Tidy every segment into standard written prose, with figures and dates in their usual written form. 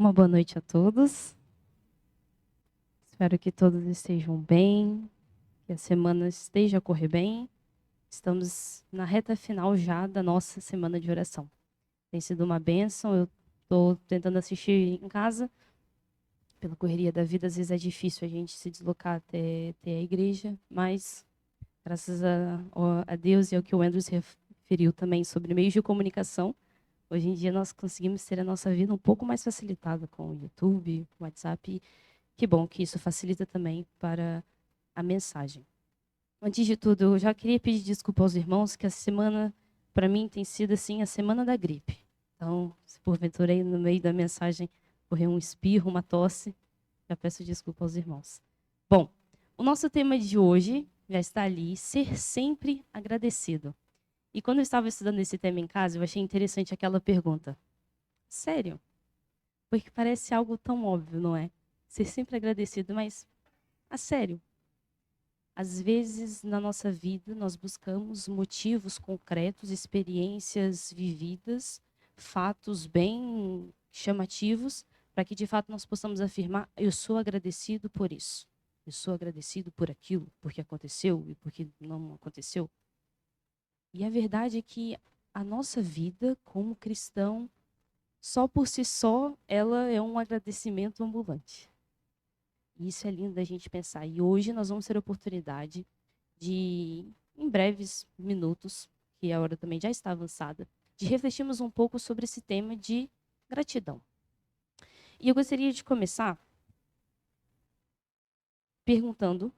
Uma boa noite a todos. Espero que todos estejam bem, que a semana esteja a correr bem. Estamos na reta final já da nossa semana de oração. Tem sido uma bênção. Eu estou tentando assistir em casa. Pela correria da vida, às vezes é difícil a gente se deslocar até a igreja, mas graças a Deus e ao que o Andrew se referiu também sobre meios de comunicação, hoje em dia nós conseguimos ter a nossa vida um pouco mais facilitada com o YouTube, o WhatsApp. Que bom que isso facilita também para a mensagem. Antes de tudo, eu já queria pedir desculpa aos irmãos que essa semana, para mim, tem sido assim a semana da gripe. Então, se porventura aí no meio da mensagem correr um espirro, uma tosse, já peço desculpa aos irmãos. Bom, o nosso tema de hoje já está ali, ser sempre agradecido. E quando eu estava estudando esse tema em casa, eu achei interessante aquela pergunta. Sério? Porque parece algo tão óbvio, não é? Ser sempre agradecido, mas a sério. Às vezes, na nossa vida, nós buscamos motivos concretos, experiências vividas, fatos bem chamativos, para que de fato nós possamos afirmar: eu sou agradecido por isso. Eu sou agradecido por aquilo, porque aconteceu e porque não aconteceu. E a verdade é que a nossa vida como cristão, só por si só, ela é um agradecimento ambulante. E isso é lindo da gente pensar. E hoje nós vamos ter a oportunidade de, em breves minutos, que a hora também já está avançada, de refletirmos um pouco sobre esse tema de gratidão. E eu gostaria de começar perguntando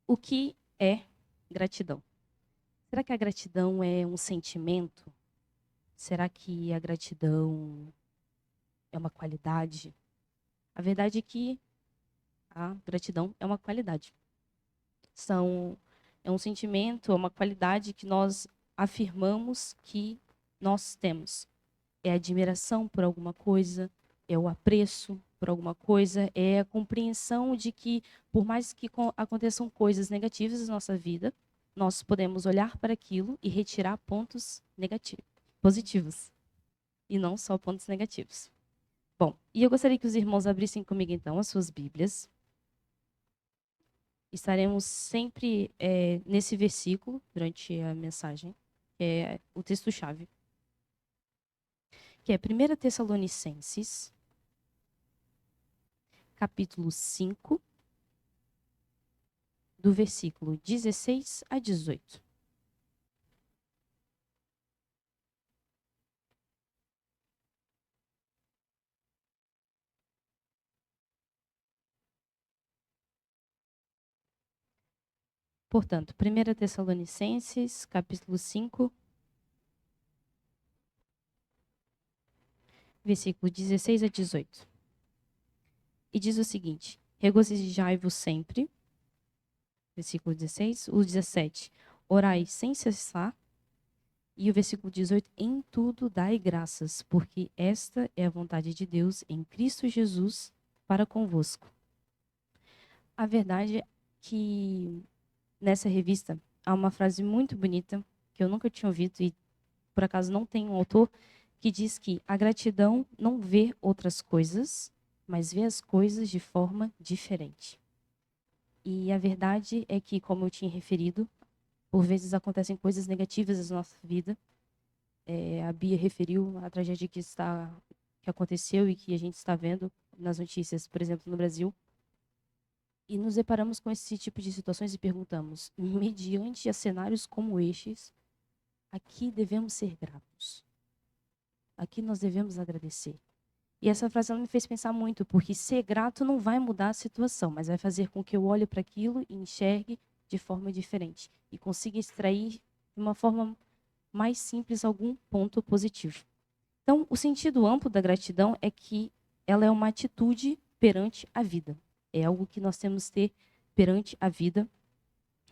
o que é gratidão. Será que a gratidão é um sentimento? Será que a gratidão é uma qualidade? A verdade é que a gratidão é uma qualidade. É um sentimento, é uma qualidade que nós afirmamos que nós temos. É a admiração por alguma coisa, é o apreço por alguma coisa, é a compreensão de que, por mais que aconteçam coisas negativas na nossa vida, nós podemos olhar para aquilo e retirar pontos negativos, positivos, e não só pontos negativos. Bom, e eu gostaria que os irmãos abrissem comigo então as suas Bíblias. Estaremos sempre nesse versículo durante a mensagem, que é o texto-chave, que é 1 Tessalonicenses, capítulo 5, do versículo 16 a 18. Portanto, 1 Tessalonicenses, capítulo 5, versículo 16 a 18. E diz o seguinte: regozijai-vos sempre, versículo 16, o 17, orai sem cessar, e o versículo 18, em tudo dai graças, porque esta é a vontade de Deus em Cristo Jesus para convosco. A verdade é que nessa revista há uma frase muito bonita, que eu nunca tinha ouvido e por acaso não tem um autor, que diz que a gratidão não vê outras coisas, mas vê as coisas de forma diferente. E a verdade é que, como eu tinha referido, por vezes acontecem coisas negativas na nossa vida. A Bia referiu a tragédia que aconteceu e que a gente está vendo nas notícias, por exemplo, no Brasil. E nos deparamos com esse tipo de situações e perguntamos, mediante a cenários como estes, aqui devemos ser gratos. Aqui nós devemos agradecer. E essa frase ela me fez pensar muito, porque ser grato não vai mudar a situação, mas vai fazer com que eu olhe para aquilo e enxergue de forma diferente e consiga extrair de uma forma mais simples algum ponto positivo. Então, o sentido amplo da gratidão é que ela é uma atitude perante a vida. É algo que nós temos que ter perante a vida.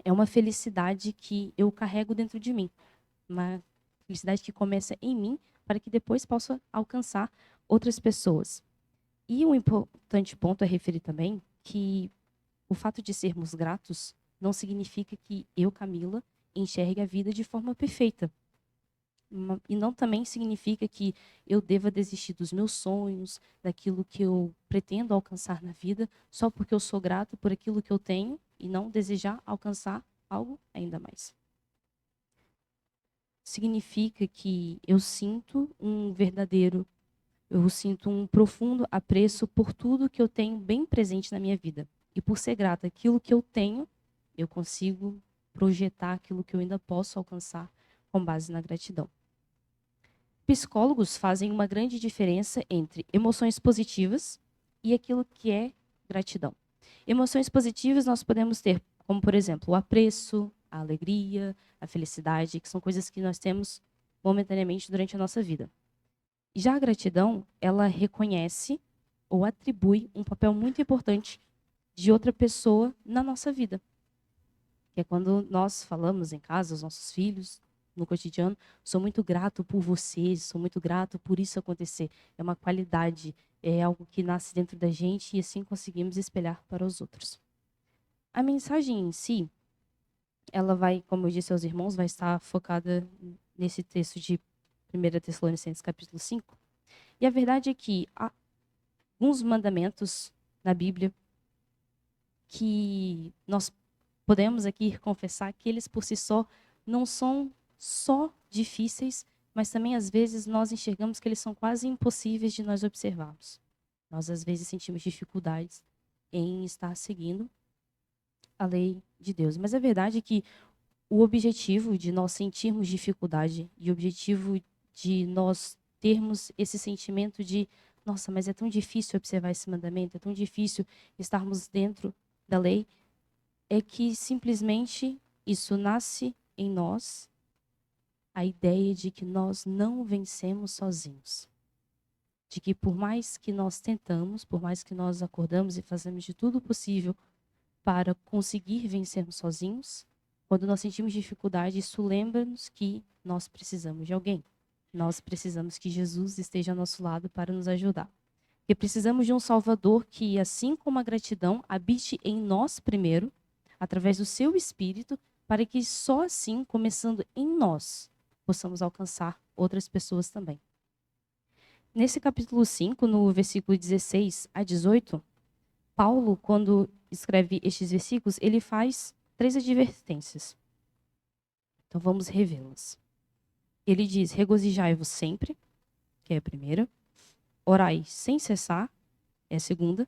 É uma felicidade que eu carrego dentro de mim. Uma felicidade que começa em mim para que depois possa alcançar outras pessoas. E um importante ponto é referir também que o fato de sermos gratos não significa que eu, Camila, enxergue a vida de forma perfeita. E não também significa que eu deva desistir dos meus sonhos, daquilo que eu pretendo alcançar na vida, só porque eu sou grato por aquilo que eu tenho e não desejar alcançar algo ainda mais. Significa que eu sinto um profundo apreço por tudo que eu tenho bem presente na minha vida. E por ser grata àquilo que eu tenho, eu consigo projetar aquilo que eu ainda posso alcançar com base na gratidão. Psicólogos fazem uma grande diferença entre emoções positivas e aquilo que é gratidão. Emoções positivas nós podemos ter, como por exemplo, o apreço, a alegria, a felicidade, que são coisas que nós temos momentaneamente durante a nossa vida. Já a gratidão, ela reconhece ou atribui um papel muito importante de outra pessoa na nossa vida. Que é quando nós falamos em casa, os nossos filhos, no cotidiano, sou muito grato por você, sou muito grato por isso acontecer. É uma qualidade, é algo que nasce dentro da gente e assim conseguimos espelhar para os outros. A mensagem em si, ela vai, como eu disse aos irmãos, vai estar focada nesse texto de 1 Tessalonicenses capítulo 5. E a verdade é que há alguns mandamentos na Bíblia que nós podemos aqui confessar que eles por si só não são só difíceis, mas também às vezes nós enxergamos que eles são quase impossíveis de nós observarmos. Nós às vezes sentimos dificuldades em estar seguindo a lei de Deus. Mas a verdade é que o objetivo de nós sentirmos dificuldade e o objetivo de nós termos esse sentimento de nossa, mas é tão difícil observar esse mandamento, é tão difícil estarmos dentro da lei, é que simplesmente isso nasce em nós a ideia de que nós não vencemos sozinhos. De que por mais que nós tentamos, por mais que nós acordamos e fazemos de tudo possível para conseguir vencermos sozinhos, quando nós sentimos dificuldade, isso lembra-nos que nós precisamos de alguém. Nós precisamos que Jesus esteja ao nosso lado para nos ajudar. Porque precisamos de um Salvador que, assim como a gratidão, habite em nós primeiro, através do seu Espírito, para que só assim, começando em nós, possamos alcançar outras pessoas também. Nesse capítulo 5, no versículo 16 a 18, Paulo, quando escreve estes versículos, ele faz 3 advertências. Então vamos revê-las. Ele diz: regozijai-vos sempre, que é a primeira. Orai sem cessar, é a segunda.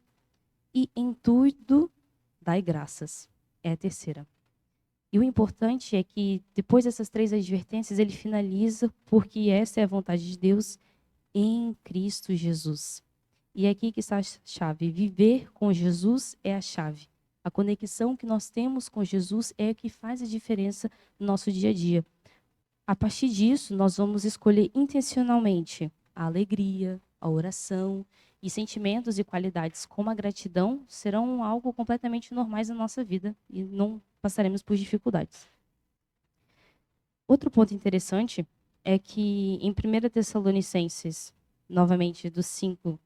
E em tudo dai graças, é a terceira. E o importante é que, depois dessas 3 advertências, ele finaliza porque essa é a vontade de Deus em Cristo Jesus. E é aqui que está a chave. Viver com Jesus é a chave. A conexão que nós temos com Jesus é o que faz a diferença no nosso dia a dia. A partir disso, nós vamos escolher intencionalmente a alegria, a oração e sentimentos e qualidades como a gratidão serão algo completamente normais na nossa vida e não passaremos por dificuldades. Outro ponto interessante é que em 1 Tessalonicenses, novamente do 5,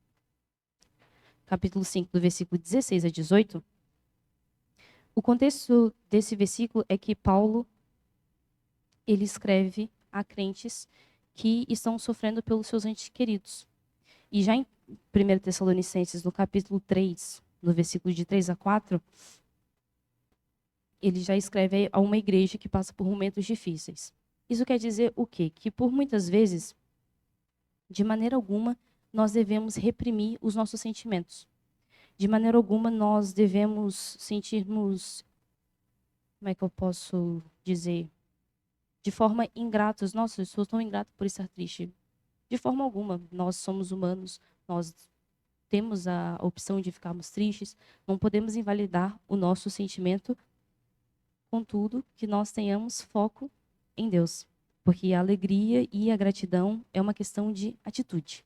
capítulo 5, do versículo 16 a 18, o contexto desse versículo é que Paulo ele escreve a crentes que estão sofrendo pelos seus entes queridos. E já em 1 Tessalonicenses, no capítulo 3, no versículo de 3 a 4, ele já escreve a uma igreja que passa por momentos difíceis. Isso quer dizer o quê? Que por muitas vezes, de maneira alguma, nós devemos reprimir os nossos sentimentos. De maneira alguma, nós devemos sentirmos, como é que eu posso dizer, de forma ingratos. Nossa, eu sou tão ingrato por estar triste. De forma alguma, nós somos humanos, nós temos a opção de ficarmos tristes, não podemos invalidar o nosso sentimento, contudo, que nós tenhamos foco em Deus. Porque a alegria e a gratidão é uma questão de atitude.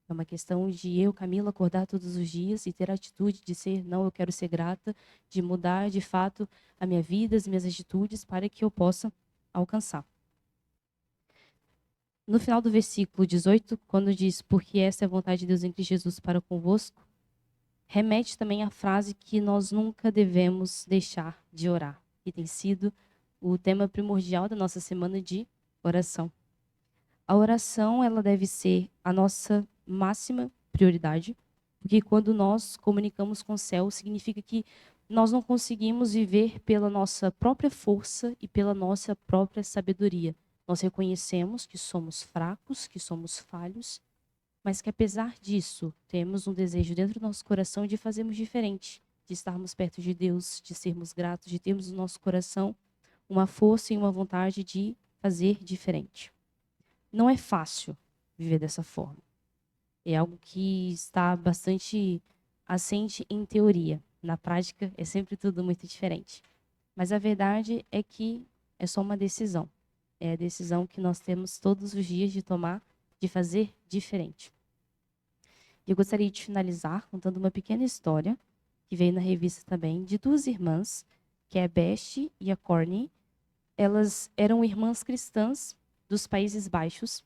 É uma questão de eu, Camila, acordar todos os dias e ter a atitude de ser, não, eu quero ser grata, de mudar de fato a minha vida, as minhas atitudes, para que eu possa alcançar. No final do versículo 18, quando diz, porque esta é a vontade de Deus em Cristo Jesus para convosco, remete também à frase que nós nunca devemos deixar de orar, que tem sido o tema primordial da nossa semana de oração. A oração, ela deve ser a nossa máxima prioridade, porque quando nós comunicamos com o céu, significa que nós não conseguimos viver pela nossa própria força e pela nossa própria sabedoria. Nós reconhecemos que somos fracos, que somos falhos, mas que apesar disso, temos um desejo dentro do nosso coração de fazermos diferente, de estarmos perto de Deus, de sermos gratos, de termos no nosso coração uma força e uma vontade de fazer diferente. Não é fácil viver dessa forma. É algo que está bastante assente em teoria. Na prática, é sempre tudo muito diferente. Mas a verdade é que é só uma decisão. É a decisão que nós temos todos os dias de tomar, de fazer diferente. E eu gostaria de finalizar contando uma pequena história, que veio na revista também, de duas irmãs, que é a Beth e a Corny. Elas eram irmãs cristãs dos Países Baixos,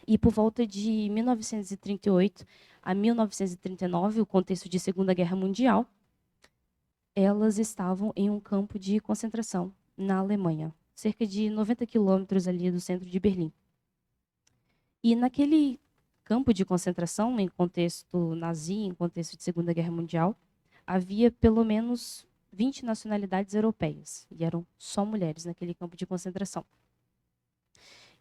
e por volta de 1938 a 1939, o contexto de Segunda Guerra Mundial, elas estavam em um campo de concentração na Alemanha, cerca de 90 quilômetros ali do centro de Berlim. E naquele campo de concentração, em contexto nazi, em contexto de Segunda Guerra Mundial, havia pelo menos 20 nacionalidades europeias, e eram só mulheres naquele campo de concentração.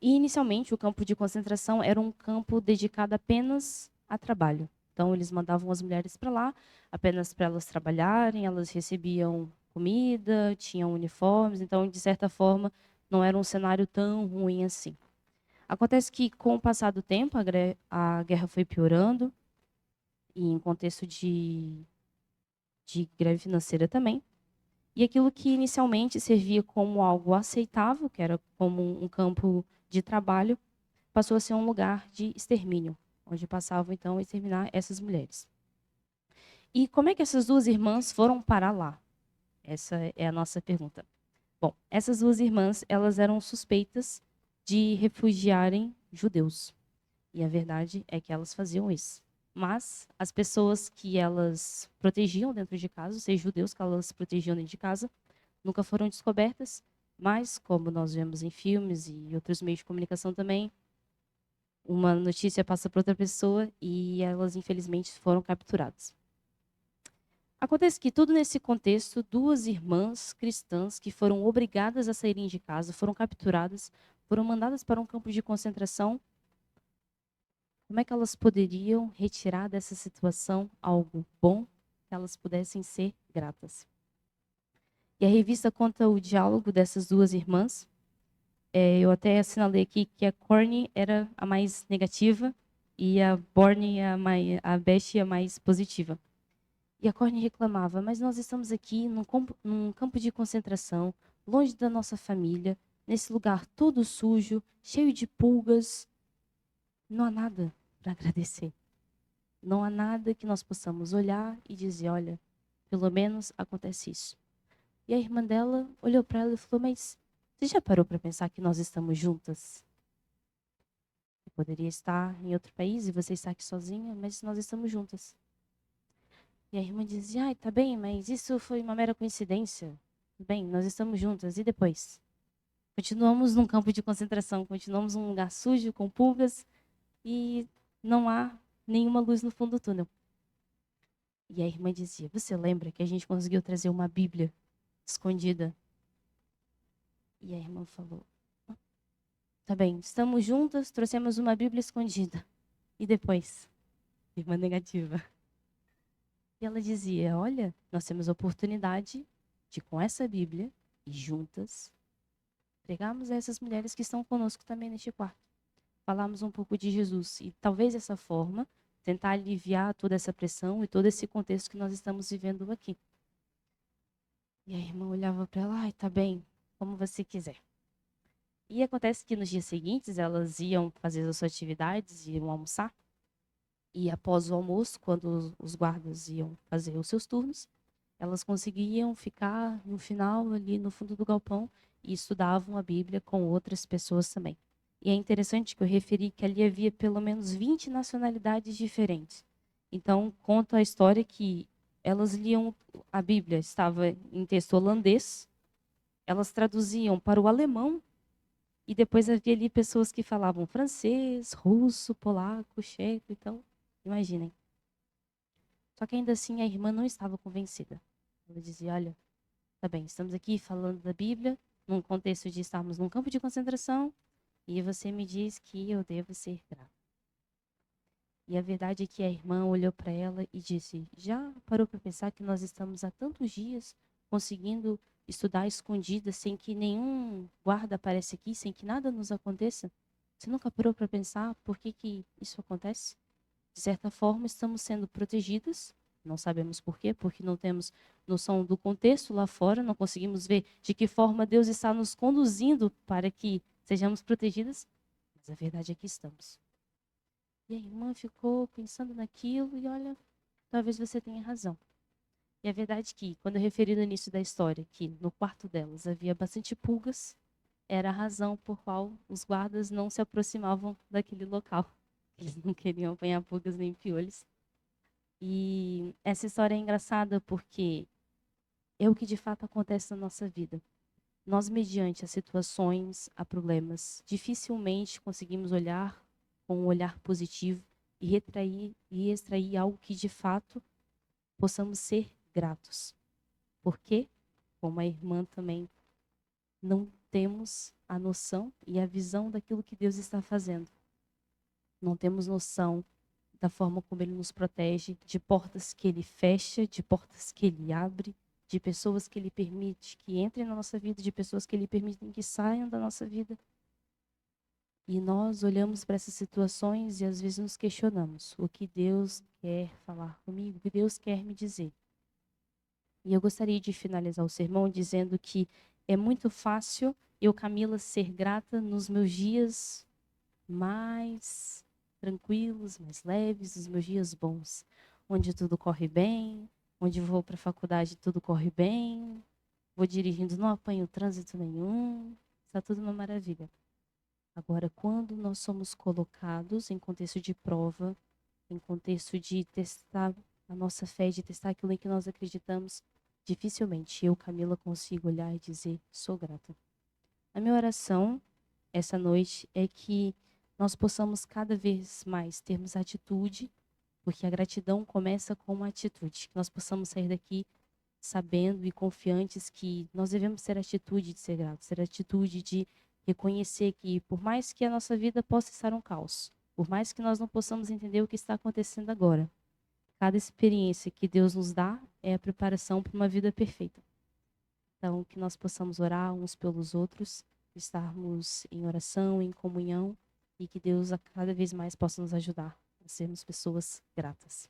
E, inicialmente, o campo de concentração era um campo dedicado apenas a trabalho. Então, eles mandavam as mulheres para lá, apenas para elas trabalharem, elas recebiam comida, tinham uniformes, então, de certa forma, não era um cenário tão ruim assim. Acontece que, com o passar do tempo, a guerra foi piorando, e em contexto de greve financeira também. E aquilo que inicialmente servia como algo aceitável, que era como um campo de trabalho, passou a ser um lugar de extermínio, onde passavam então a exterminar essas mulheres. E como é que essas duas irmãs foram parar lá? Essa é a nossa pergunta. Bom, essas duas irmãs, elas eram suspeitas de refugiarem judeus. E a verdade é que elas faziam isso. Mas as pessoas que elas protegiam dentro de casa, os seus judeus que elas protegiam dentro de casa, nunca foram descobertas, mas como nós vemos em filmes e outros meios de comunicação também, uma notícia passa para outra pessoa e elas infelizmente foram capturadas. Acontece que tudo nesse contexto, duas irmãs cristãs que foram obrigadas a saírem de casa, foram capturadas, foram mandadas para um campo de concentração. Como é que elas poderiam retirar dessa situação algo bom que elas pudessem ser gratas? E a revista conta o diálogo dessas duas irmãs. Eu até assinalei aqui que a Corny era a mais negativa e a Borne, a Beth, a mais positiva. E a Corny reclamava, mas nós estamos aqui num campo de concentração, longe da nossa família, nesse lugar todo sujo, cheio de pulgas. Não há nada para agradecer. Não há nada que nós possamos olhar e dizer, olha, pelo menos acontece isso. E a irmã dela olhou para ela e falou, mas você já parou para pensar que nós estamos juntas? Eu poderia estar em outro país e você está aqui sozinha, mas nós estamos juntas. E a irmã dizia, ai, tá bem, mas isso foi uma mera coincidência. Bem, nós estamos juntas, e depois? Continuamos num campo de concentração, continuamos num lugar sujo, com pulgas, e não há nenhuma luz no fundo do túnel. E a irmã dizia, você lembra que a gente conseguiu trazer uma Bíblia escondida? E a irmã falou, tá bem, estamos juntas, trouxemos uma Bíblia escondida. E depois? Irmã negativa. E ela dizia, olha, nós temos a oportunidade de, com essa Bíblia, e juntas, pregarmos a essas mulheres que estão conosco também neste quarto. Falarmos um pouco de Jesus. E talvez dessa forma, tentar aliviar toda essa pressão e todo esse contexto que nós estamos vivendo aqui. E a irmã olhava para ela, ai, tá bem, como você quiser. E acontece que nos dias seguintes, elas iam fazer as suas atividades, iam almoçar. E após o almoço, quando os guardas iam fazer os seus turnos, elas conseguiam ficar no final, ali no fundo do galpão, e estudavam a Bíblia com outras pessoas também. E é interessante que eu referi que ali havia pelo menos 20 nacionalidades diferentes. Então, conta a história que elas liam a Bíblia, estava em texto holandês, elas traduziam para o alemão E depois havia ali pessoas que falavam francês, russo, polaco, checo, então, imaginem. Só que ainda assim a irmã não estava convencida. Ela dizia, olha, tá bem, estamos aqui falando da Bíblia, num contexto de estarmos num campo de concentração, e você me diz que eu devo ser grata. E a verdade é que a irmã olhou para ela e disse, já parou para pensar que nós estamos há tantos dias conseguindo estudar escondida, sem que nenhum guarda apareça aqui, sem que nada nos aconteça? Você nunca parou para pensar por que que isso acontece? De certa forma, estamos sendo protegidas, não sabemos por quê, porque não temos noção do contexto lá fora, não conseguimos ver de que forma Deus está nos conduzindo para que sejamos protegidas, mas a verdade é que estamos. E a irmã ficou pensando naquilo e olha, talvez você tenha razão. E a verdade é que, quando eu referi no início da história que no quarto delas havia bastante pulgas, era a razão por qual os guardas não se aproximavam daquele local. Eles não queriam apanhar pulgas nem piolhos. E essa história é engraçada porque é o que de fato acontece na nossa vida. Nós, mediante as situações, a problemas, dificilmente conseguimos olhar com um olhar positivo e retrair e extrair algo que de fato possamos ser gratos. Porque, como a irmã também, não temos a noção e a visão daquilo que Deus está fazendo. Não temos noção da forma como Ele nos protege, de portas que Ele fecha, de portas que Ele abre, de pessoas que Ele permite que entrem na nossa vida, de pessoas que Ele permite que saiam da nossa vida. E nós olhamos para essas situações e às vezes nos questionamos: o que Deus quer falar comigo? O que Deus quer me dizer? E eu gostaria de finalizar o sermão dizendo que é muito fácil eu, Camila, ser grata nos meus dias mais tranquilos, mais leves, os meus dias bons, onde tudo corre bem, onde vou para a faculdade tudo corre bem, vou dirigindo, não apanho trânsito nenhum, está tudo uma maravilha. Agora, quando nós somos colocados em contexto de prova, em contexto de testar a nossa fé, de testar aquilo em que nós acreditamos, dificilmente eu, Camila, consigo olhar e dizer, sou grata. A minha oração essa noite é que nós possamos cada vez mais termos atitude, porque a gratidão começa com uma atitude, que nós possamos sair daqui sabendo e confiantes que nós devemos ter a atitude de ser gratos, ter a atitude de reconhecer que, por mais que a nossa vida possa estar um caos, por mais que nós não possamos entender o que está acontecendo agora, cada experiência que Deus nos dá é a preparação para uma vida perfeita. Então, que nós possamos orar uns pelos outros, estarmos em oração, em comunhão, e que Deus a cada vez mais possa nos ajudar a sermos pessoas gratas.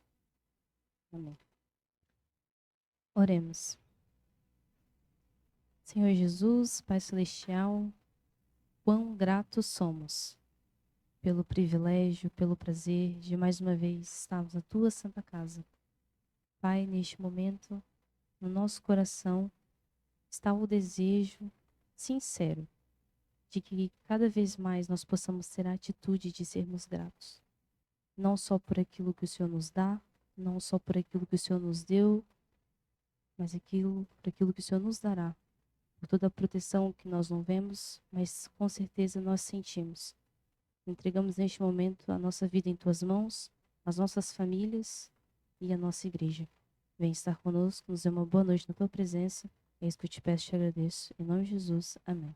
Amém. Oremos. Senhor Jesus, Pai Celestial, quão gratos somos pelo privilégio, pelo prazer de mais uma vez estarmos na Tua Santa Casa. Pai, neste momento, no nosso coração, está o desejo sincero de que cada vez mais nós possamos ter a atitude de sermos gratos. Não só por aquilo que o Senhor nos dá, não só por aquilo que o Senhor nos deu, mas por aquilo que o Senhor nos dará. Por toda a proteção que nós não vemos, mas com certeza nós sentimos. Entregamos neste momento a nossa vida em Tuas mãos, as nossas famílias e a nossa igreja. Vem estar conosco, nos dê uma boa noite na Tua presença. É isso que eu te peço e te agradeço. Em nome de Jesus, amém.